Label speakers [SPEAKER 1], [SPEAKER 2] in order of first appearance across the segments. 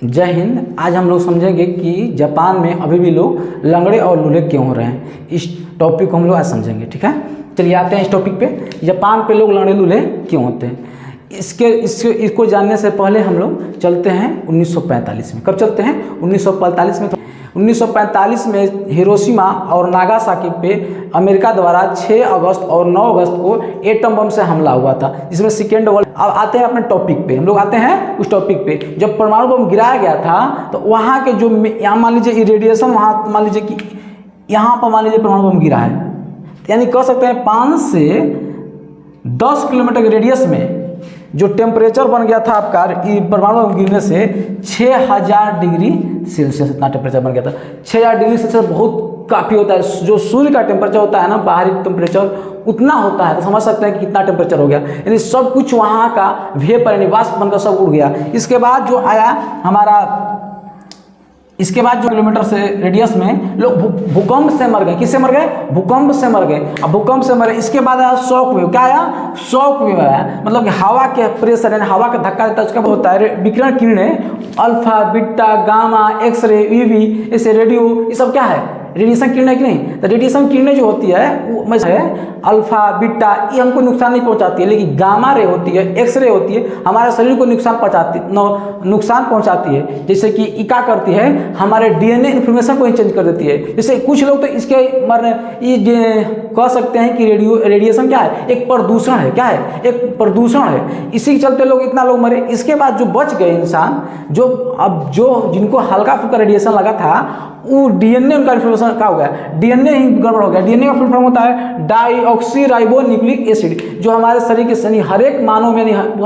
[SPEAKER 1] जय हिंद। आज हम लोग समझेंगे कि जापान में अभी भी लोग लंगड़े और लूले क्यों हो रहे हैं। इस टॉपिक को हम लोग आज समझेंगे, ठीक है। चलिए आते हैं इस टॉपिक पे। जापान पे लोग लंगड़े लूले क्यों होते हैं, इसको जानने से पहले हम लोग चलते हैं 1945 में। कब चलते हैं? 1945 में। 1945 में हिरोशिमा और नागासाकी पे अमेरिका द्वारा 6 अगस्त और 9 अगस्त को एटम बम से हमला हुआ था, जिसमें सेकेंड वर्ल्ड। अब आते हैं अपने टॉपिक पे, हम लोग आते हैं उस टॉपिक पे। जब परमाणु बम गिराया गया था तो वहाँ के जो यहाँ मान लीजिए रेडिएशन, वहाँ मान लीजिए कि यहाँ पर मान लीजिए परमाणु बम गिरा है, यानी कह सकते हैं 5 से 10 किलोमीटर के रेडियस में जो टेम्परेचर बन गया था आपका परमाणु बम गिरने से 6000 डिग्री सेल्सियस इतना टेम्परेचर बन गया था। 6000 डिग्री सेल्सियस बहुत काफ़ी होता है। जो सूर्य का टेम्परेचर होता है ना, बाहरी टेम्परेचर उतना होता है, तो समझ सकते हैं कि कितना टेम्परेचर हो गया। यानी सब कुछ वहाँ का वेपर यानी वाष्प बनकर सब उड़ गया। इसके बाद जो आया हमारा, इसके बाद जो किलोमीटर से रेडियस में लोग भूकंप से मर गए। किससे मर गए? भूकंप से मर गए। अब भूकंप से मरे, इसके बाद आया शॉक वेव। क्या आया? शॉक वेव आया, मतलब कि हवा के प्रेशर यानी हवा का धक्का देता है, उसका होता है विकिरण किरणें, alpha, beta, gamma, X ray, UV, ऐसे रेडियो, ये सब क्या है? रेडिएशन किरणें कि नहीं? तो रेडिएशन किरणें जो होती है वो है अल्फा, बीटा, ये हमको नुकसान नहीं पहुंचाती है, लेकिन गामा रे होती है, एक्सरे होती है, हमारे शरीर को नुकसान पहुंचाती है। जैसे कि क्या करती है, हमारे डीएनए इन्फॉर्मेशन को ही चेंज कर देती है। जैसे कुछ लोग तो इसके मरने ये कह सकते हैं कि रेडिएशन क्या है? एक प्रदूषण है। क्या है? एक प्रदूषण है। इसी के चलते लोग इतना लोग मरे। इसके बाद जो बच गए इंसान, जो जिनको हल्का फुल्का रेडिएशन लगा था, वो डीएनए उनका इन्फॉर्मेशन क्या हो गया? डीएनए ही गड़बड़ हो गया। डीएनए का फुल फॉर्म होता है डाईऑक्सीराइबोन्यूक्लिक एसिड, जो हमारे शरीर के सनी हर एक मानव में,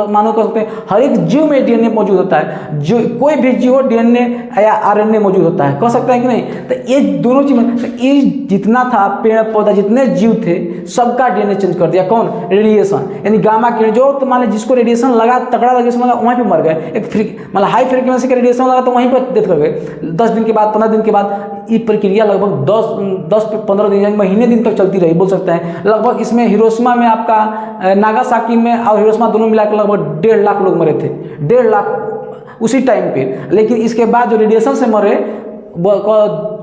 [SPEAKER 1] मानव कर सकते हैं हर एक जीव में डीएनए मौजूद होता है। जो कोई भी जीव हो डीएनए या आरएनए मौजूद होता है, कह सकते हैं कि नहीं? तो ये दोनों चीज, तो ये जितना था पेड़ पौधा, जितने जीव थे, सबका डीएनए चेंज कर दिया। कौन? रेडिएशन यानी गामा किरण। जो तो मान लीजिए जिसको रेडिएशन लगा, तगड़ा रेडिएशन लगा, वहीं पे मर गए। एक मतलब हाई फ्रीक्वेंसी का रेडिएशन लगा तो वहीं पर डेथ कर गए। 10 दिन के बाद, 15 दिन के बाद ये प्रक्रिया लगभग 10-15 दिन यानी महीने दिन तक चलती रही, बोल सकते हैं। लगभग इसमें हिरोशिमा में आपका, नागासाकी में और हिरोशिमा दोनों मिलाकर लगभग 1.5 लाख लोग मरे थे। 1.5 लाख उसी टाइम पे। लेकिन इसके बाद जो रेडिएशन से मरे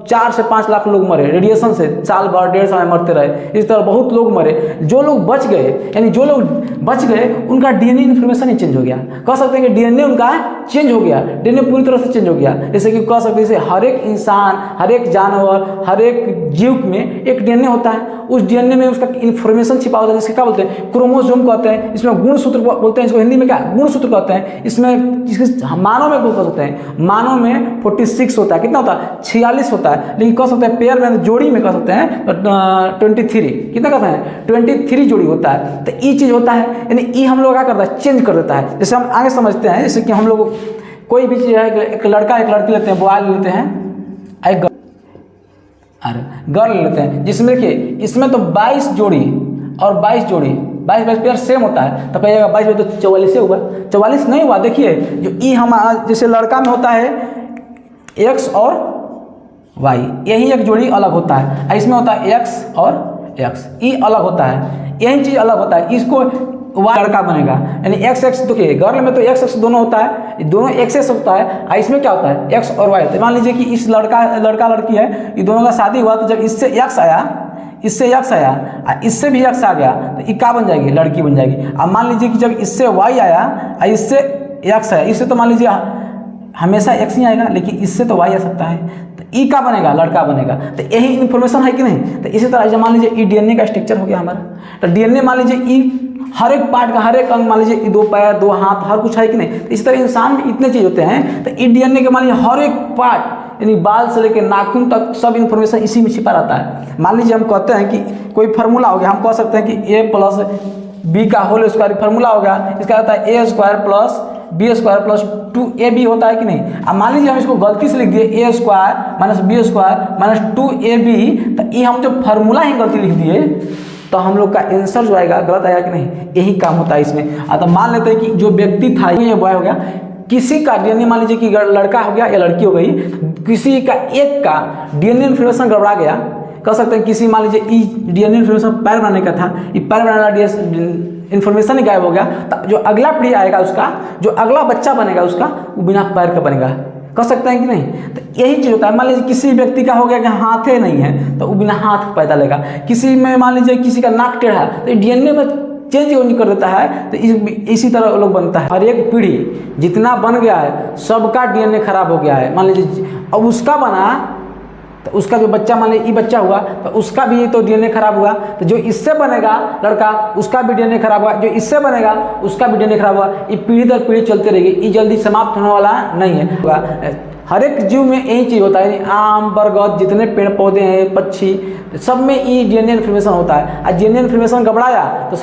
[SPEAKER 1] 4 से 5 लाख लोग मरे रेडिएशन से, साल भर 1.5 साल मरते रहे। इस तरह बहुत लोग मरे। जो लोग बच गए, यानी जो लोग बच गए उनका डीएनए इन्फॉर्मेशन ही चेंज हो गया। कह सकते हैं कि डीएनए उनका चेंज हो गया, डीएनए पूरी तरह से चेंज हो गया। जैसे कि कह सकते हैं जैसे हर एक इंसान, हर एक जानवर, हर एक जीव में एक डीएनए होता है। उस डीएनए में उसका इन्फॉर्मेशन छिपा होता है, जिसके क्या बोलते हैं? क्रोमोसोम कहते हैं। इसमें गुणसूत्र बोलते हैं, इसको हिंदी में क्या? गुणसूत्र कहते हैं। इसमें मानव में बोल सकते हैं, मानव में 46 होता है। कितना होता है? 46 होता है। लेकिन कह सकते हैं पेयर में, जोड़ी में कह सकते हैं 23। कितना कहते हैं? 23 जोड़ी होता है। तो ये चीज़ होता है, यानी ये हम लोग क्या करता है? चेंज कर देता है। जैसे हम आगे समझते हैं, जैसे कि हम लोग कोई भी चीज़ है, एक लड़का एक लड़की लेते हैं, बॉय लेते हैं, एक गर्ल लेते हैं, जिसमें देखिए इसमें तो 22 जोड़ी और 22 जोड़ी, 22 पेयर सेम होता है। तो कहिएगा 22 तो 44 हुआ। 44 नहीं हुआ। देखिए जो ई हमारा जैसे लड़का में होता है एक्स और वाई, यही एक जोड़ी अलग होता है। इसमें होता है एक्स और एक्स, ई अलग होता है, यही चीज़ अलग होता है। इसको वाई लड़का बनेगा, यानी एक्स एक्स। देखिए गर्ल में तो एक्स एक्स दोनों होता है, दोनों एक्स एक्स होता है। इसमें क्या होता है? एक्स और वाई। तो मान लीजिए कि इस लड़का लड़की है, ये दोनों का शादी हुआ, तो जब इससे एक्स आया, इससे एक्स आया, इससे भी एक्स आ गया, तो ये क्या बन जाएगी? लड़की बन जाएगी। अब मान लीजिए कि जब इससे वाई आया, इससे एक्स आया, इससे तो मान लीजिए हमेशा एक्स ही आएगा, लेकिन इससे तो वाई आ सकता है, तो ई का बनेगा? लड़का बनेगा। तो यही इन्फॉर्मेशन है कि नहीं? तो इसी तरह मान लीजिए ई डीएनए का स्ट्रक्चर हो गया हमारा। तो डीएनए मान लीजिए ई हर एक पार्ट का, हर एक अंग, मान लीजिए 2 पैर 2 हाथ, हर कुछ है कि नहीं? तो इस तरह इंसान में इतने चीज़ होते हैं। तो ई डीएनए के मान लीजिए हर एक पार्ट, यानी बाल से लेकर नाखून तक सब इन्फॉर्मेशन इसी में छिपा रहता है। मान लीजिए हम कहते हैं कि कोई फार्मूला हो गया, हम कह सकते हैं कि A + B का होल स्क्वायर फार्मूला हो गया। इसका होता है A² + B² + 2AB होता है कि नहीं? अब मान लीजिए हम इसको गलती से लिख दिए A² - B² - 2AB, तो ये हम जो फार्मूला ही गलती लिख दिए, तो हम लोग का आंसर जो आएगा गलत आएगा कि नहीं? यही काम होता है इसमें। तो मान लेते हैं कि जो व्यक्ति था, ये बॉय हो गया, किसी का डीएनए मान लीजिए कि लड़का हो गया या लड़की हो गई, किसी का एक का डीएनए इन्फॉर्मेशन गड़बड़ा गया। कह सकते हैं किसी मान लीजिए डीएनए इन्फॉर्मेशन पैर बनाने का था, ये पैर बनाने वाला इन्फॉर्मेशन ही गायब हो गया। तो जो अगला पीढ़ी आएगा उसका, जो अगला बच्चा बनेगा उसका, वो बिना पैर का बनेगा। कर सकते हैं कि नहीं? तो यही चीज़ होता है। मान लीजिए किसी व्यक्ति का हो गया कि हाथे नहीं है तो वो बिना हाथ पैदा लेगा, किसी में मान लीजिए किसी का नाक टेढ़ा तो डीएनए में चेंज कर देता है। तो इसी तरह लोग बनता है। हर एक पीढ़ी जितना बन गया है सबका डीएनए खराब हो गया है। मान लीजिए अब उसका बना तो उसका जो बच्चा, मान लीजिए ये बच्चा हुआ तो उसका भी तो डीएनए खराब हुआ, तो जो इससे बनेगा लड़का उसका भी डीएनए खराब हुआ, जो इससे बनेगा उसका भी डीएनए खराब हुआ। ये पीढ़ी दर पीढ़ी चलते रहेगी, ये जल्दी समाप्त होने वाला नहीं है। हर एक जीव में यही चीज़ होता है, आम बरगद जितने पेड़ पौधे हैं, पक्षी, सब में ये डीएनए इन्फॉर्मेशन होता है। और डीएनए इन्फॉर्मेशन गड़बड़ाया तो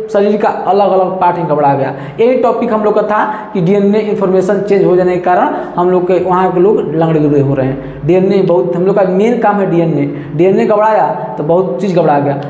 [SPEAKER 1] शरीर का अलग अलग पार्ट ही गड़बड़ा गया। यही टॉपिक हम लोग का था कि डीएनए इन्फॉर्मेशन चेंज हो जाने के कारण हम लोग के वहाँ के लोग लंगड़े लुगड़े हो रहे हैं। डीएनए बहुत, हम लोग का मेन काम है डीएनए गड़बड़ाया तो बहुत चीज़ गड़बड़ा गया।